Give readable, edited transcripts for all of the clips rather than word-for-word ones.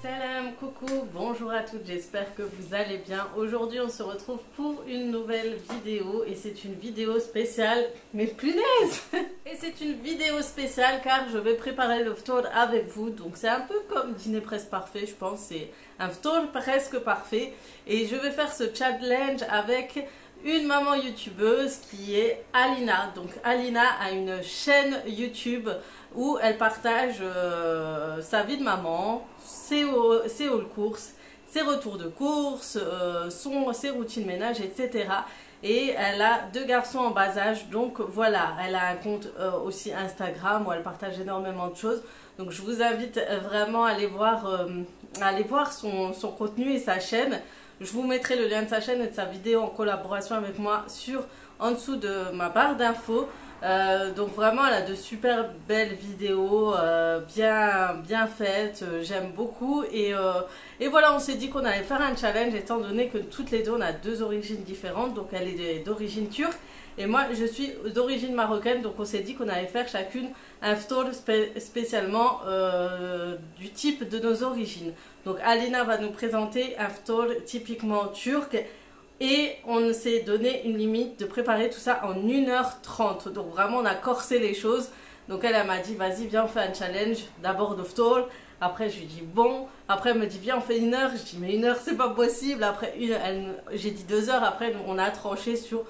Salam, coucou, bonjour à toutes, j'espère que vous allez bien. Aujourd'hui on se retrouve pour une nouvelle vidéo et c'est une vidéo spéciale, mais punaise. Et c'est une vidéo spéciale car je vais préparer le ftour avec vous. Donc c'est un peu comme dîner presque parfait, je pense, c'est un ftour presque parfait. Et je vais faire ce challenge avec une maman youtubeuse qui est Alina. Donc Alina a une chaîne YouTube où elle partage sa vie de maman, ses hauls courses, ses retours de courses, ses routines ménage, etc. Et elle a 2 garçons en bas âge, donc voilà, elle a un compte aussi Instagram où elle partage énormément de choses. Donc je vous invite vraiment à aller voir son contenu et sa chaîne. Je vous mettrai le lien de sa chaîne et de sa vidéo en collaboration avec moi en dessous de ma barre d'infos. Donc vraiment elle a de super belles vidéos bien faites, j'aime beaucoup et voilà, on s'est dit qu'on allait faire un challenge étant donné que toutes les deux on a 2 origines différentes. Donc elle est d'origine turque et moi je suis d'origine marocaine, donc on s'est dit qu'on allait faire chacune un ftour spécialement du type de nos origines. Donc Alina va nous présenter un ftour typiquement turc. Et on s'est donné une limite de préparer tout ça en 1h30. Donc vraiment on a corsé les choses. Donc elle m'a dit vas-y viens on fait un challenge. D'abord de ftour. Après je lui dis bon. Après elle me dit viens on fait 1 heure. Je dis mais 1 heure c'est pas possible. Après j'ai dit 2 heures. Après on a tranché sur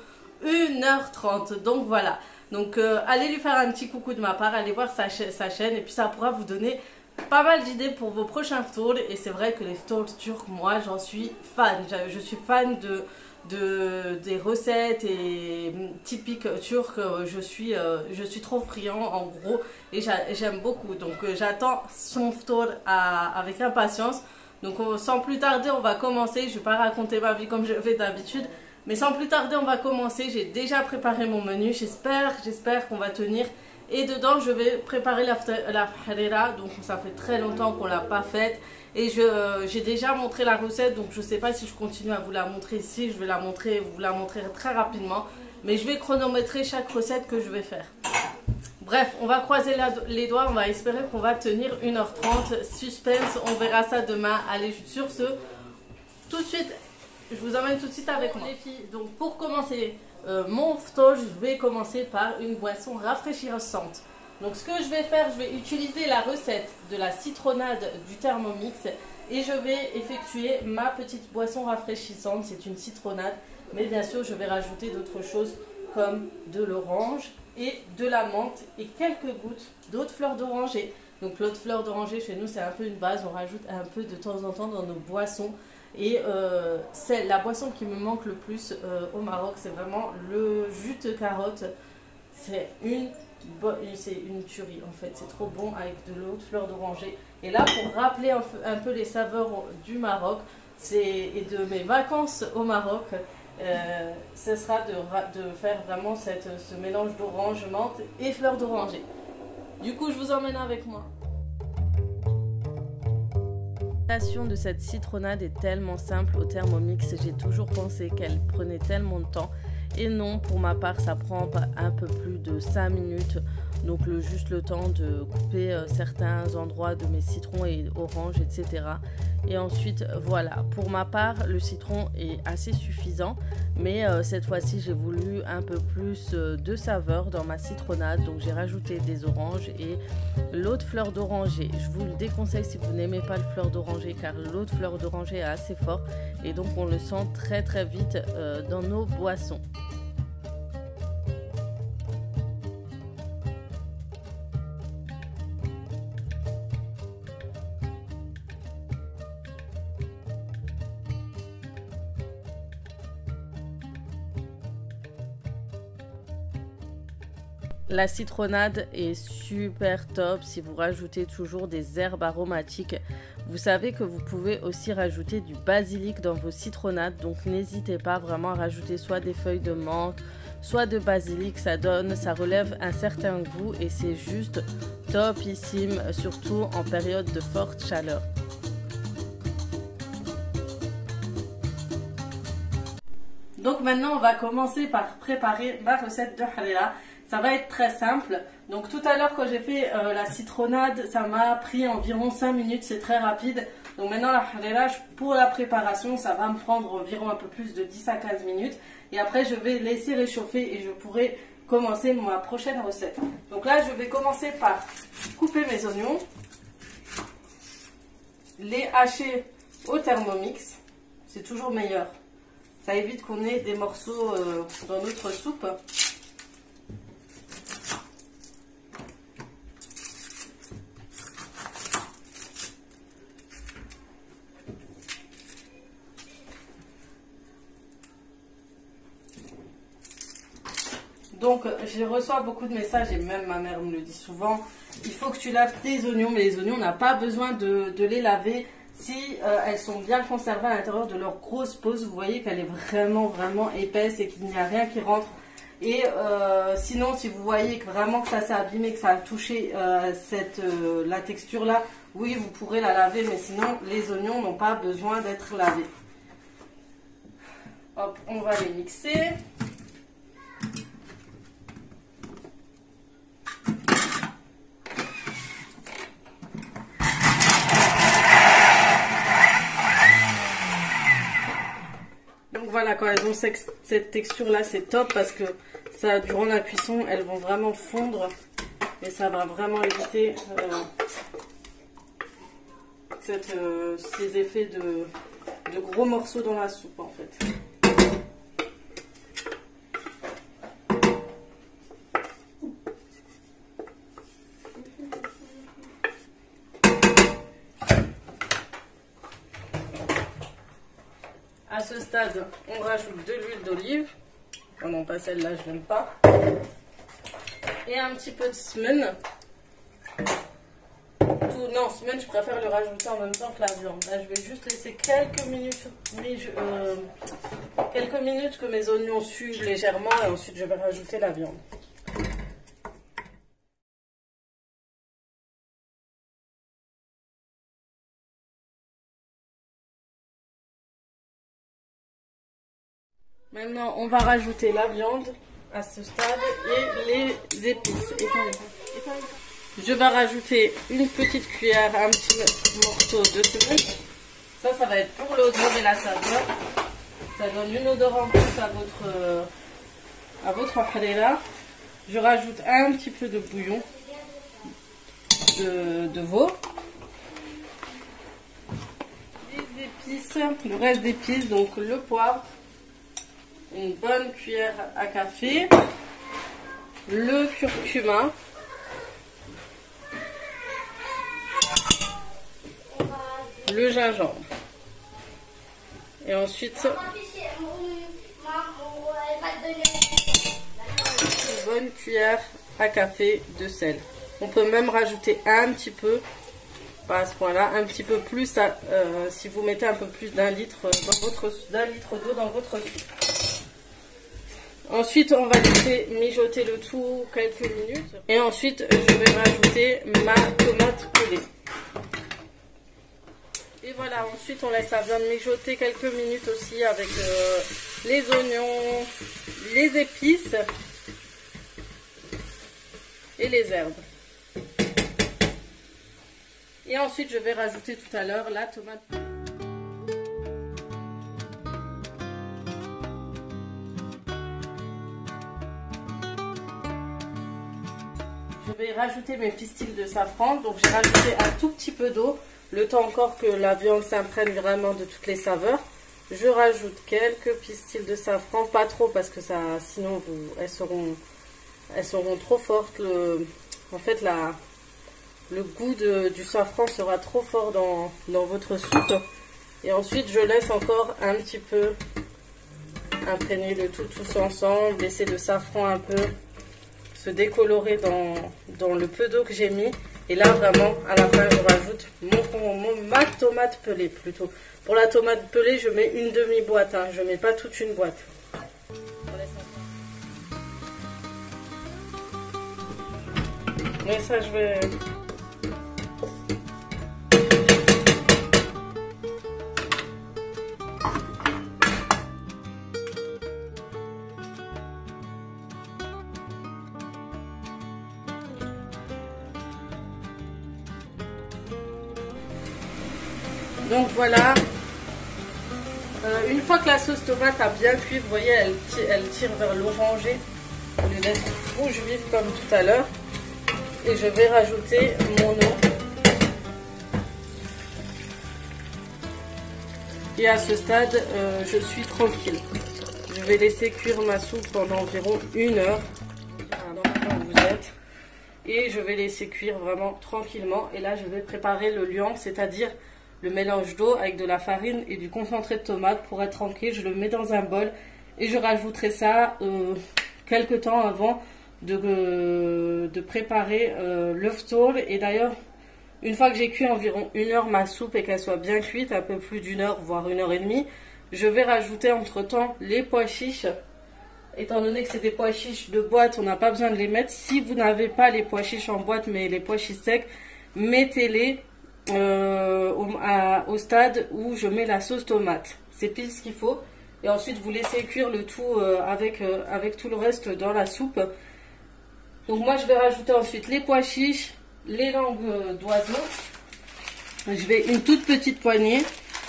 1h30. Donc voilà. Donc allez lui faire un petit coucou de ma part. Allez voir sa chaîne. Et puis ça pourra vous donner pas mal d'idées pour vos prochains ftours. Et c'est vrai que les ftours turcs, moi j'en suis fan. Je suis fan des recettes et typiques turques. Je suis trop friand en gros et j'aime beaucoup. Donc j'attends son ftour avec impatience. Donc sans plus tarder on va commencer. Je ne vais pas raconter ma vie comme je fais d'habitude, mais sans plus tarder on va commencer. J'ai déjà préparé mon menu. J'espère qu'on va tenir. Et dedans je vais préparer la harira, donc ça fait très longtemps qu'on l'a pas faite. Et j'ai déjà montré la recette, donc je sais pas si je continue à vous la montrer ici. Je vais vous la montrer très rapidement. Mais je vais chronométrer chaque recette que je vais faire. Bref, on va croiser les doigts, on va espérer qu'on va tenir 1h30. Suspense, on verra ça demain. Allez, sur ce, tout de suite, je vous emmène tout de suite avec moi. Les filles, donc pour commencer mon ftour, je vais commencer par une boisson rafraîchissante. Donc ce que je vais faire, je vais utiliser la recette de la citronnade du Thermomix et je vais effectuer ma petite boisson rafraîchissante. C'est une citronnade, mais bien sûr je vais rajouter d'autres choses comme de l'orange et de la menthe et quelques gouttes d'eau de fleur d'oranger. Donc l'eau de fleur d'oranger chez nous c'est un peu une base, on rajoute un peu de temps en temps dans nos boissons. Et c'est la boisson qui me manque le plus au Maroc, c'est vraiment le jus de carotte. C'est une tuerie en fait, c'est trop bon avec de l'eau de fleur d'oranger. Et là pour rappeler un peu les saveurs du Maroc et de mes vacances au Maroc, ce sera de faire vraiment ce mélange d'orange, menthe et fleur d'oranger. Du coup je vous emmène avec moi. La création de cette citronnade est tellement simple au Thermomix, j'ai toujours pensé qu'elle prenait tellement de temps et non, pour ma part ça prend un peu plus de 5 minutes, donc juste le temps de couper certains endroits de mes citrons et oranges, etc. Et ensuite voilà, pour ma part le citron est assez suffisant, mais cette fois-ci j'ai voulu un peu plus de saveur dans ma citronnade, donc j'ai rajouté des oranges et l'eau de fleur d'oranger. Je vous le déconseille si vous n'aimez pas le fleur d'oranger car l'eau de fleur d'oranger est assez fort et donc on le sent très vite dans nos boissons. La citronnade est super top si vous rajoutez toujours des herbes aromatiques. Vous savez que vous pouvez aussi rajouter du basilic dans vos citronnades, donc n'hésitez pas vraiment à rajouter soit des feuilles de menthe, soit de basilic, ça relève un certain goût et c'est juste topissime, surtout en période de forte chaleur. Donc maintenant on va commencer par préparer ma recette de harira. Ça va être très simple. Donc tout à l'heure quand j'ai fait la citronnade, ça m'a pris environ 5 minutes, c'est très rapide. Donc maintenant la harira, pour la préparation, ça va me prendre environ un peu plus de 10 à 15 minutes. Et après je vais laisser réchauffer et je pourrai commencer ma prochaine recette. Donc là je vais commencer par couper mes oignons, les hacher au Thermomix, c'est toujours meilleur. Ça évite qu'on ait des morceaux dans notre soupe. Donc je reçois beaucoup de messages et même ma mère me le dit souvent, il faut que tu laves tes oignons, mais les oignons on n'a pas besoin de les laver si elles sont bien conservées à l'intérieur de leur grosse peau. Vous voyez qu'elle est vraiment épaisse et qu'il n'y a rien qui rentre. Et sinon si vous voyez que vraiment que ça s'est abîmé, que ça a touché la texture là, oui vous pourrez la laver, mais sinon les oignons n'ont pas besoin d'être lavés. Hop, on va les mixer. Voilà, quand elles ont cette texture là, c'est top parce que ça, durant la cuisson, elles vont vraiment fondre et ça va vraiment éviter ces effets de gros morceaux dans la soupe en fait. À ce stade, on rajoute de l'huile d'olive. Oh non, pas celle-là, je n'aime pas. Et un petit peu de semen. Non, semen, je préfère le rajouter en même temps que la viande. Là, je vais juste laisser quelques minutes que mes oignons suent légèrement et ensuite je vais rajouter la viande. Maintenant, on va rajouter la viande à ce stade et les épices. Je vais rajouter une petite cuillère, un petit morceau de semen. Ça va être pour l'odeur et la saveur. Ça donne une odeur en plus à votre harira. Je rajoute un petit peu de bouillon de veau. Les épices, le reste d'épices, donc le poivre. Une bonne cuillère à café, le curcuma, le gingembre et ensuite une bonne cuillère à café de sel. On peut même rajouter un petit peu, pas à ce point-là, un petit peu plus si vous mettez un peu plus d'un litre d'eau dans votre soupe. Ensuite, on va laisser mijoter le tout quelques minutes. Et ensuite, je vais rajouter ma tomate pelée. Et voilà, ensuite, on laisse la viande mijoter quelques minutes aussi avec les oignons, les épices et les herbes. Et ensuite, je vais rajouter tout à l'heure la tomate pelée. Je vais rajouter mes pistils de safran. Donc j'ai rajouté un tout petit peu d'eau, le temps encore que la viande s'imprègne vraiment de toutes les saveurs. Je rajoute quelques pistils de safran, pas trop parce que ça, sinon elles seront trop fortes. En fait, le goût du safran sera trop fort dans votre soupe. Et ensuite, je laisse encore un petit peu imprégner le tout tous ensemble, laisser le safran un peu se décolorer dans le peu d'eau que j'ai mis. Et là, vraiment, à la fin, je rajoute ma tomate pelée plutôt. Pour la tomate pelée, je mets une demi-boîte, hein, je ne mets pas toute une boîte. Mais ça, je vais... Donc voilà, une fois que la sauce tomate a bien cuit, vous voyez, elle tire vers l'orangé au lieu d'être rouge vif comme tout à l'heure. Et je vais rajouter mon eau. Et à ce stade, je suis tranquille. Je vais laisser cuire ma soupe pendant environ 1 heure. Là où vous êtes. Et je vais laisser cuire vraiment tranquillement. Et là, je vais préparer le liang, c'est-à-dire le mélange d'eau avec de la farine et du concentré de tomate. Pour être tranquille, je le mets dans un bol et je rajouterai ça quelques temps avant de préparer l'œuf tôle. Et d'ailleurs, une fois que j'ai cuit environ 1 heure ma soupe et qu'elle soit bien cuite, un peu plus d'1 heure, voire 1 heure et demie, je vais rajouter entre temps les pois chiches. Étant donné que c'est des pois chiches de boîte, on n'a pas besoin de les mettre. Si vous n'avez pas les pois chiches en boîte, mais les pois chiches secs, mettez-les au stade où je mets la sauce tomate. C'est pile ce qu'il faut. Et ensuite, vous laissez cuire le tout avec tout le reste dans la soupe. Donc moi, je vais rajouter ensuite les pois chiches, les langues d'oiseau. Je vais une toute petite poignée.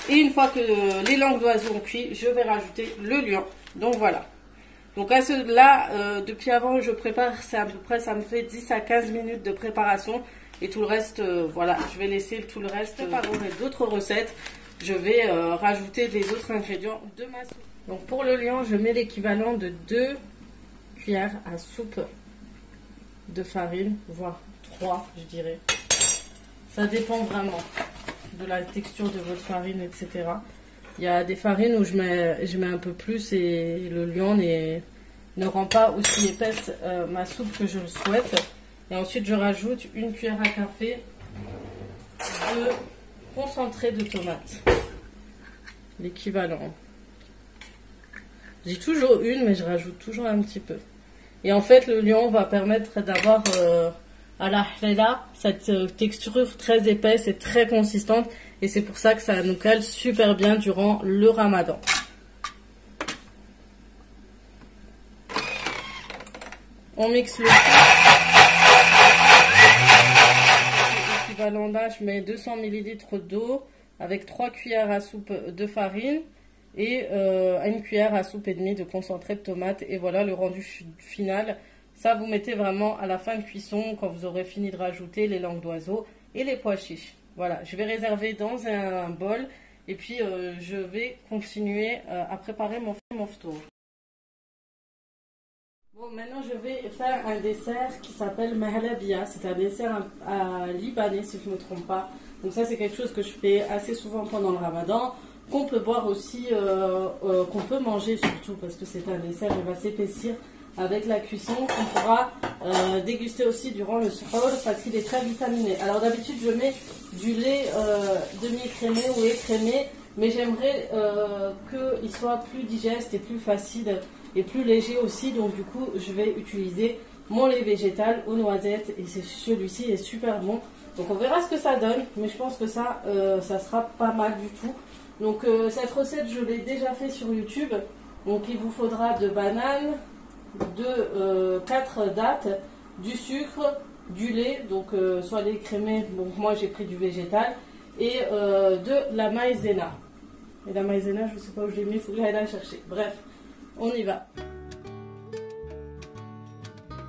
Et une fois que les langues d'oiseau ont cuit, je vais rajouter le liang. Donc voilà. Donc là, depuis avant, je prépare, c'est à peu près, ça me fait 10 à 15 minutes de préparation. Et tout le reste, voilà, je vais laisser tout le reste. Préparer d'autres recettes. Je vais rajouter les autres ingrédients de ma soupe. Donc pour le liang, je mets l'équivalent de 2 cuillères à soupe de farine, voire 3, je dirais. Ça dépend vraiment de la texture de votre farine, etc. Il y a des farines où je mets un peu plus et le liang ne rend pas aussi épaisse ma soupe que je le souhaite. Et ensuite, je rajoute 1 cuillère à café de concentré de tomate. L'équivalent. J'ai toujours une, mais je rajoute toujours un petit peu. Et en fait, le liang va permettre d'avoir à la hlela cette texture très épaisse et très consistante. Et c'est pour ça que ça nous cale super bien durant le ramadan. On mixe le tout. L'équivalent là, je mets 200 ml d'eau avec 3 cuillères à soupe de farine et 1 cuillère à soupe et demie de concentré de tomate. Et voilà le rendu final. Ça, vous mettez vraiment à la fin de cuisson, quand vous aurez fini de rajouter les langues d'oiseau et les pois chiches. Voilà, je vais réserver dans un bol et puis je vais continuer à préparer mon ftour. Bon, maintenant je vais faire un dessert qui s'appelle mahalabia. C'est un dessert libanais si je ne me trompe pas. Donc ça, c'est quelque chose que je fais assez souvent pendant le ramadan, qu'on peut boire aussi, qu'on peut manger surtout parce que c'est un dessert qui va s'épaissir avec la cuisson, qu'on pourra déguster aussi durant le suhoor parce qu'il est très vitaminé. Alors d'habitude je mets du lait demi-écrémé ou écrémé, mais j'aimerais qu'il soit plus digeste et plus facile et plus léger aussi. Donc du coup je vais utiliser mon lait végétal aux noisettes et celui-ci est super bon. Donc on verra ce que ça donne, mais je pense que ça sera pas mal du tout. Donc cette recette je l'ai déjà fait sur YouTube. Donc il vous faudra de bananes, de 4 dattes, du sucre, du lait, donc soit lait crémé, donc moi j'ai pris du végétal, et de la maïzena. Et la maïzena, je ne sais pas où je l'ai mis, il faut que j'aille la chercher. Bref, on y va.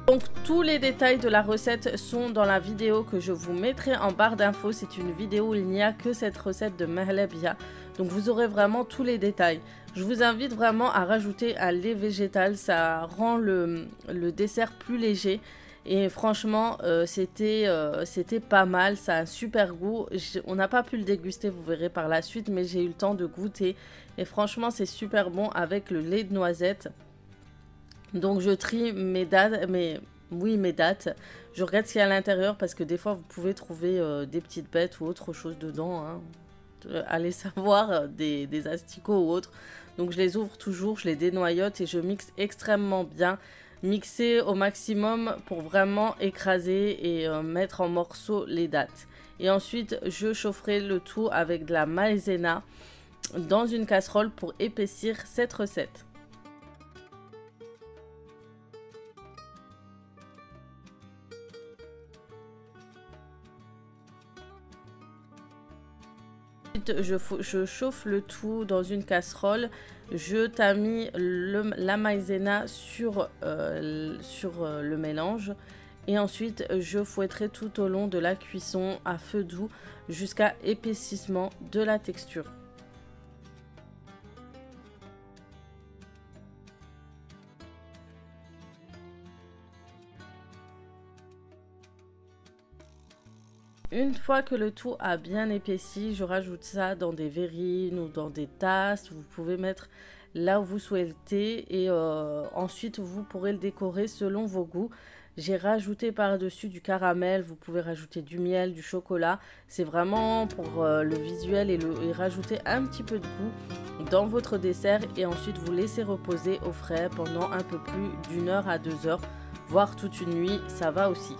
Donc tous les détails de la recette sont dans la vidéo que je vous mettrai en barre d'infos. C'est une vidéo où il n'y a que cette recette de mahalabia. Donc vous aurez vraiment tous les détails. Je vous invite vraiment à rajouter un lait végétal. Ça rend le dessert plus léger. Et franchement, c'était pas mal. Ça a un super goût. On n'a pas pu le déguster, vous verrez par la suite. Mais j'ai eu le temps de goûter. Et franchement, c'est super bon avec le lait de noisette. Donc je trie mes dates. Je regarde ce qu'il y a à l'intérieur parce que des fois, vous pouvez trouver des petites bêtes ou autre chose dedans. Hein. Allez savoir, des asticots ou autres. Donc je les ouvre toujours, je les dénoyote et je mixe extrêmement bien. Mixer au maximum pour vraiment écraser et mettre en morceaux les dattes. Et ensuite, je chaufferai le tout avec de la maïzena dans une casserole pour épaissir cette recette. Ensuite, je chauffe le tout dans une casserole. Je tamis la maïzena sur le mélange. Et ensuite, je fouetterai tout au long de la cuisson à feu doux jusqu'à épaississement de la texture. Une fois que le tout a bien épaissi, je rajoute ça dans des verrines ou dans des tasses. Vous pouvez mettre là où vous souhaitez et ensuite vous pourrez le décorer selon vos goûts. J'ai rajouté par-dessus du caramel, vous pouvez rajouter du miel, du chocolat. C'est vraiment pour le visuel et rajouter un petit peu de goût dans votre dessert et ensuite vous laissez reposer au frais pendant un peu plus d'1 heure à 2 heures, voire toute une nuit, ça va aussi.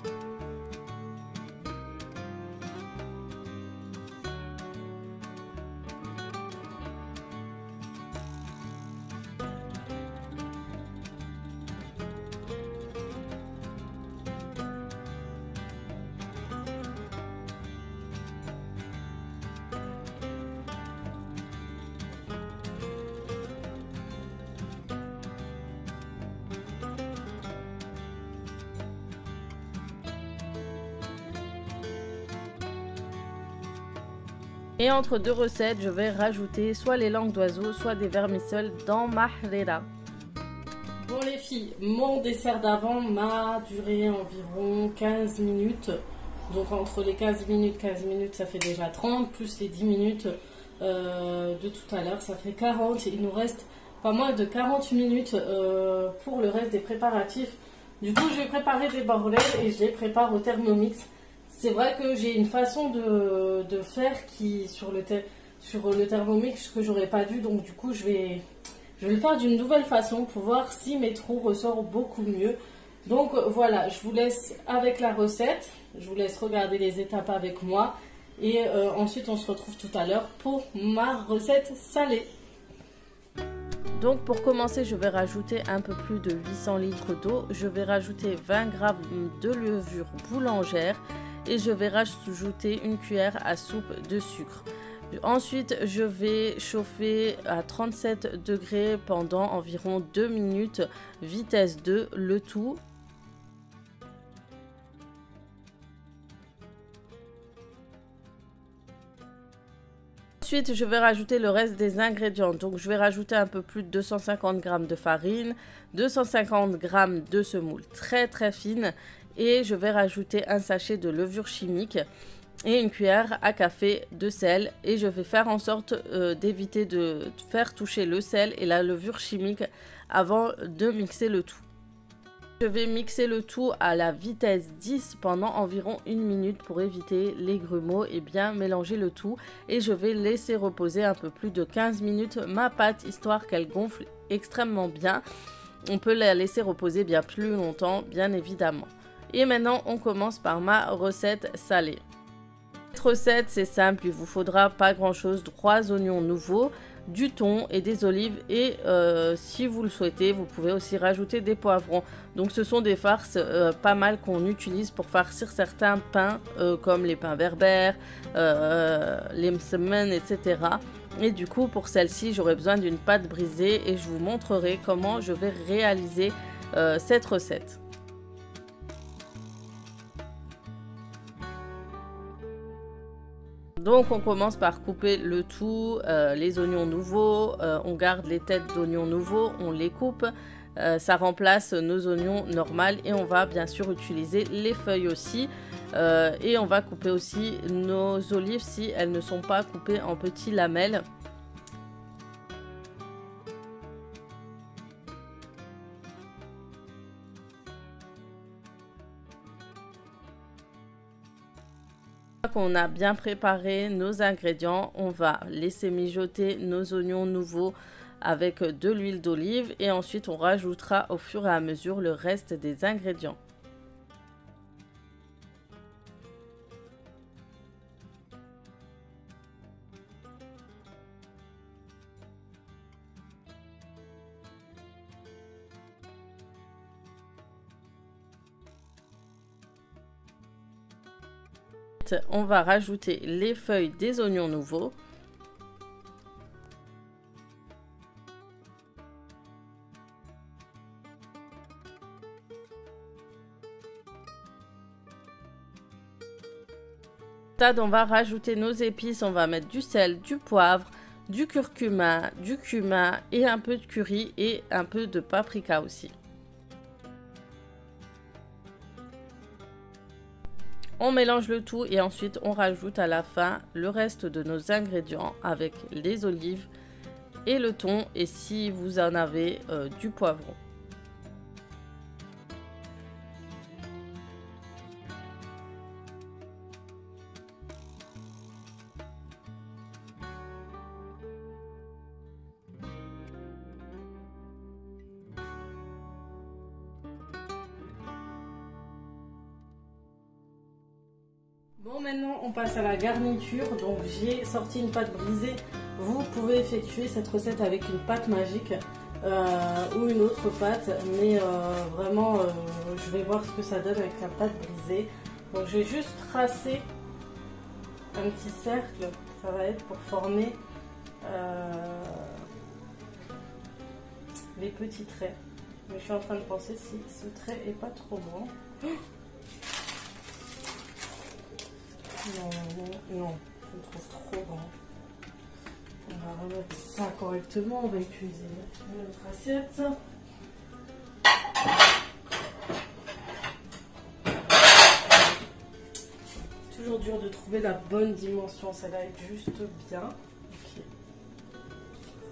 Et entre deux recettes, je vais rajouter soit les langues d'oiseaux, soit des vermicelles dans ma harira. Bon les filles, mon dessert d'avant m'a duré environ 15 minutes. Donc entre les 15 minutes, ça fait déjà 30, plus les 10 minutes de tout à l'heure, ça fait 40. Il nous reste pas moins de 40 minutes pour le reste des préparatifs. Du coup, je vais préparer des borlets et je les prépare au Thermomix. C'est vrai que j'ai une façon de faire qui sur le Thermomix que j'aurais pas dû, donc du coup je vais le faire d'une nouvelle façon pour voir si mes trous ressortent beaucoup mieux. Donc voilà, je vous laisse avec la recette, je vous laisse regarder les étapes avec moi et ensuite on se retrouve tout à l'heure pour ma recette salée. Donc pour commencer, je vais rajouter un peu plus de 800 litres d'eau, je vais rajouter 20 g de levure boulangère et je vais rajouter une cuillère à soupe de sucre. Ensuite, je vais chauffer à 37 degrés pendant environ 2 minutes, vitesse 2, le tout. Ensuite, je vais rajouter le reste des ingrédients. Donc, je vais rajouter un peu plus de 250 g de farine, 250 g de semoule très fine et je vais rajouter un sachet de levure chimique et une cuillère à café de sel et je vais faire en sorte d'éviter de faire toucher le sel et la levure chimique avant de mixer le tout. Je vais mixer le tout à la vitesse 10 pendant environ 1 minute pour éviter les grumeaux et bien mélanger le tout et je vais laisser reposer un peu plus de 15 minutes ma pâte histoire qu'elle gonfle extrêmement bien. On peut la laisser reposer bien plus longtemps bien évidemment. Et maintenant on commence par ma recette salée. Cette recette c'est simple, il vous faudra pas grand chose, 3 oignons nouveaux, du thon et des olives et si vous le souhaitez vous pouvez aussi rajouter des poivrons. Donc ce sont des farces pas mal qu'on utilise pour farcir certains pains comme les pains berbères, les msemen, etc. Et du coup pour celle-ci j'aurai besoin d'une pâte brisée et je vous montrerai comment je vais réaliser cette recette. Donc on commence par couper le tout, les oignons nouveaux, on garde les têtes d'oignons nouveaux, on les coupe, ça remplace nos oignons normaux et on va bien sûr utiliser les feuilles aussi et on va couper aussi nos olives si elles ne sont pas coupées en petits lamelles. On a bien préparé nos ingrédients, on va laisser mijoter nos oignons nouveaux avec de l'huile d'olive et ensuite on rajoutera au fur et à mesure le reste des ingrédients. On va rajouter les feuilles des oignons nouveaux Stade, on va rajouter nos épices, on va mettre du sel, du poivre, du curcuma, du cumin et un peu de curry et un peu de paprika aussi. On mélange le tout et ensuite on rajoute à la fin le reste de nos ingrédients avec les olives et le thon et si vous en avez du poivron. Bon, maintenant on passe à la garniture. Donc j'ai sorti une pâte brisée. Vous pouvez effectuer cette recette avec une pâte magique ou une autre pâte, mais vraiment je vais voir ce que ça donne avec la pâte brisée. Donc je vais juste tracer un petit cercle, ça va être pour former les petits traits. Mais je suis en train de penser si ce trait est pas trop grand. Non, je le trouve trop grand. On va remettre ça correctement, on va utiliser notre assiette. Toujours dur de trouver la bonne dimension, ça va être juste bien. Okay.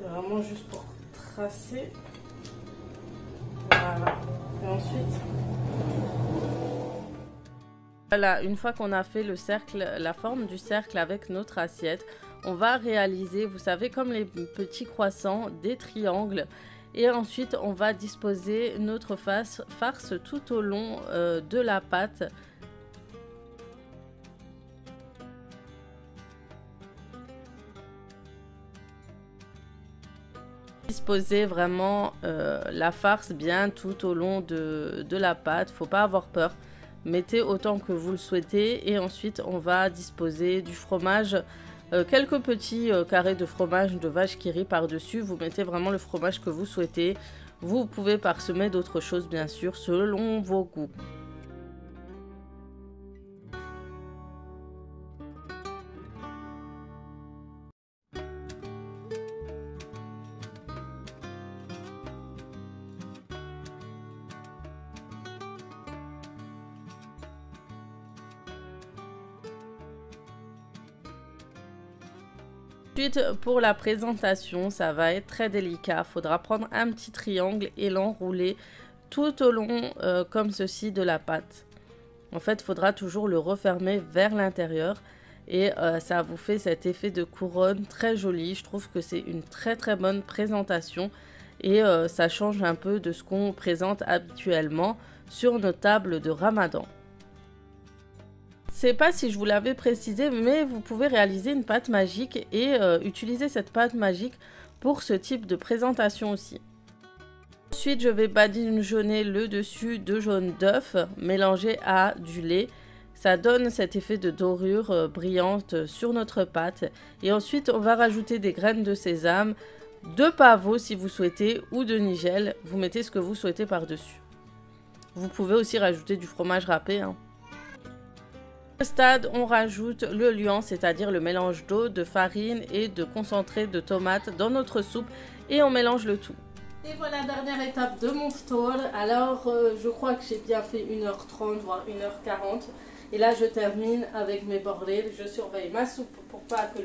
C'est vraiment juste pour tracer. Voilà. Et ensuite... Voilà, une fois qu'on a fait le cercle, la forme du cercle avec notre assiette, on va réaliser, vous savez, comme les petits croissants, des triangles. Et ensuite, on va disposer notre farce tout au long de la pâte. Disposer vraiment la farce bien tout au long de la pâte, faut pas avoir peur. Mettez autant que vous le souhaitez et ensuite on va disposer du fromage, quelques petits carrés de fromage de vache qui rit par-dessus. Vous mettez vraiment le fromage que vous souhaitez. Vous pouvez parsemer d'autres choses bien sûr selon vos goûts. Ensuite, pour la présentation, ça va être très délicat. Il faudra prendre un petit triangle et l'enrouler tout au long, comme ceci, de la pâte. En fait, il faudra toujours le refermer vers l'intérieur. Et ça vous fait cet effet de couronne très joli. Je trouve que c'est une très très bonne présentation. Et ça change un peu de ce qu'on présente habituellement sur nos tables de Ramadan. Je ne sais pas si je vous l'avais précisé, mais vous pouvez réaliser une pâte magique et utiliser cette pâte magique pour ce type de présentation aussi. Ensuite, je vais badigeonner le dessus de jaune d'œuf mélangé à du lait. Ça donne cet effet de dorure brillante sur notre pâte. Et ensuite, on va rajouter des graines de sésame, de pavot si vous souhaitez, ou de nigel. Vous mettez ce que vous souhaitez par-dessus. Vous pouvez aussi rajouter du fromage râpé, hein. Au stade, on rajoute le liant, c'est-à-dire le mélange d'eau, de farine et de concentré de tomate dans notre soupe et on mélange le tout. Et voilà, dernière étape de mon tour. Alors, je crois que j'ai bien fait 1h30 voire 1h40. Et là, je termine avec mes bordels. Je surveille ma soupe pour pas que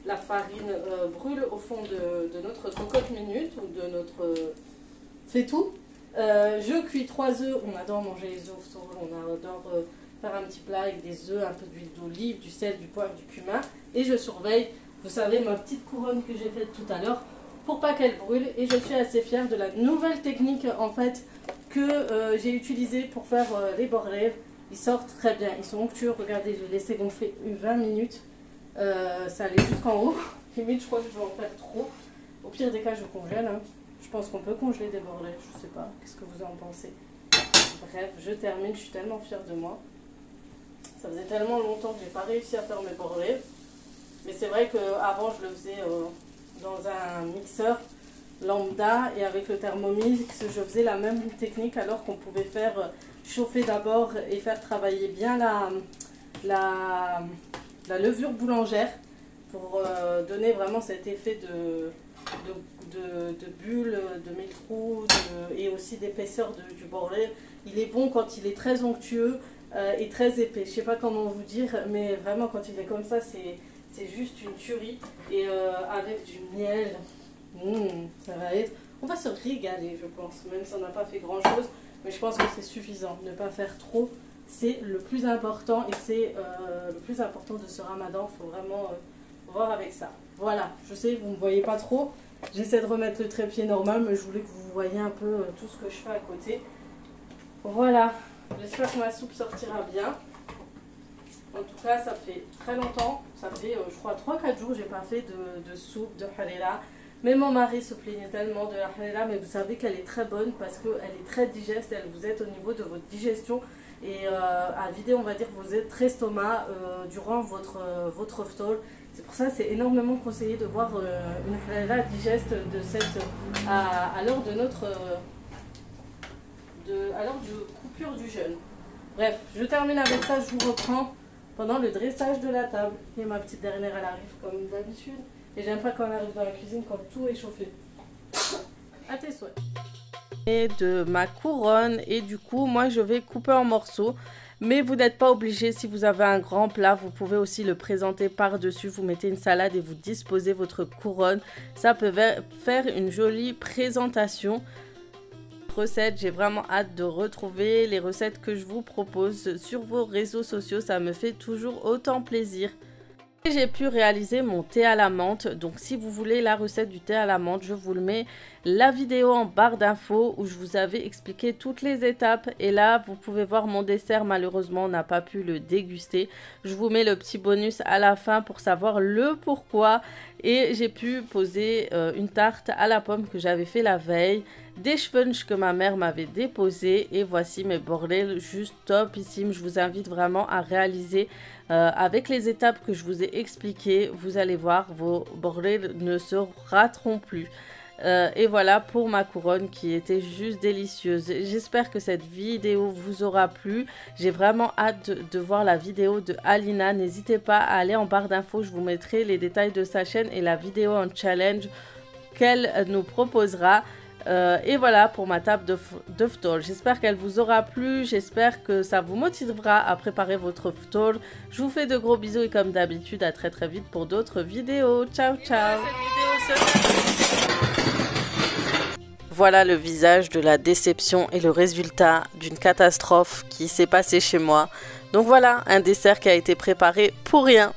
la farine brûle au fond de notre cocotte minute ou de notre faitout. Je cuis 3 œufs. On adore manger les œufs au sol, on adore... faire un petit plat avec des œufs, un peu d'huile d'olive, du sel, du poivre, du cumin. Et je surveille, vous savez, ma petite couronne que j'ai faite tout à l'heure pour pas qu'elle brûle. Et je suis assez fière de la nouvelle technique en fait que j'ai utilisée pour faire les bordels. Ils sortent très bien, ils sont onctueux. Regardez, je les ai laissés gonfler 20 minutes. Ça allait jusqu'en haut. Limite, je crois que je vais en faire trop. Au pire des cas, je congèle. Hein. Je pense qu'on peut congeler des bordels, je sais pas. Qu'est-ce que vous en pensez? Bref, je termine, je suis tellement fière de moi. Ça faisait tellement longtemps que j'ai pas réussi à faire mes bordels. Mais c'est vrai qu'avant je le faisais dans un mixeur lambda et avec le Thermomix, je faisais la même technique alors qu'on pouvait faire chauffer d'abord et faire travailler bien la levure boulangère pour donner vraiment cet effet de bulle, de mille-trous et aussi d'épaisseur du borlet. Il est bon quand il est très onctueux et très épais. Je sais pas comment vous dire, mais vraiment quand il est comme ça, c'est juste une tuerie. Et avec du miel, ça va être... On va se régaler, je pense, même si on n'a pas fait grand chose, mais je pense que c'est suffisant. Ne pas faire trop, c'est le plus important, et c'est le plus important de ce ramadan. Il faut vraiment voir avec ça. Voilà, je sais, vous ne me voyez pas trop. J'essaie de remettre le trépied normal, mais je voulais que vous voyez un peu tout ce que je fais à côté. Voilà, j'espère que ma soupe sortira bien. En tout cas, ça fait très longtemps, ça fait je crois 3-4 jours que j'ai pas fait de soupe de harira. Mais mon mari se plaignait tellement de la harira, mais vous savez qu'elle est très bonne parce qu'elle est très digeste, elle vous aide au niveau de votre digestion et à vider, on va dire, vos estomac durant votre iftar. C'est pour ça que c'est énormément conseillé de boire une harira digeste à l'heure de coupure du jeûne. Bref, je termine avec ça, je vous reprends pendant le dressage de la table. Et ma petite dernière, elle arrive comme d'habitude. Et j'aime pas quand on arrive dans la cuisine quand tout est chauffé. À tes souhaits. Et de ma couronne, et du coup moi je vais couper en morceaux. Mais vous n'êtes pas obligé, si vous avez un grand plat, vous pouvez aussi le présenter par-dessus. Vous mettez une salade et vous disposez votre couronne. Ça peut faire une jolie présentation. Recettes, j'ai vraiment hâte de retrouver les recettes que je vous propose sur vos réseaux sociaux. Ça me fait toujours autant plaisir. J'ai pu réaliser mon thé à la menthe, donc si vous voulez la recette du thé à la menthe, je vous le mets la vidéo en barre d'infos où je vous avais expliqué toutes les étapes. Et là vous pouvez voir mon dessert, malheureusement on n'a pas pu le déguster. Je vous mets le petit bonus à la fin pour savoir le pourquoi. Et j'ai pu poser une tarte à la pomme que j'avais fait la veille, des cheveux que ma mère m'avait déposé, et voici mes borlets juste topissimes. Je vous invite vraiment à réaliser avec les étapes que je vous ai expliquées. Vous allez voir, vos borlets ne se rateront plus. Et voilà pour ma couronne qui était juste délicieuse. J'espère que cette vidéo vous aura plu. J'ai vraiment hâte de voir la vidéo de Alina. N'hésitez pas à aller en barre d'infos. Je vous mettrai les détails de sa chaîne et la vidéo en challenge qu'elle nous proposera. Et voilà pour ma table de iftar. J'espère qu'elle vous aura plu. J'espère que ça vous motivera à préparer votre iftar. Je vous fais de gros bisous et comme d'habitude, à très vite pour d'autres vidéos. Ciao, ciao. Voilà le visage de la déception et le résultat d'une catastrophe qui s'est passée chez moi. Donc voilà, un dessert qui a été préparé pour rien.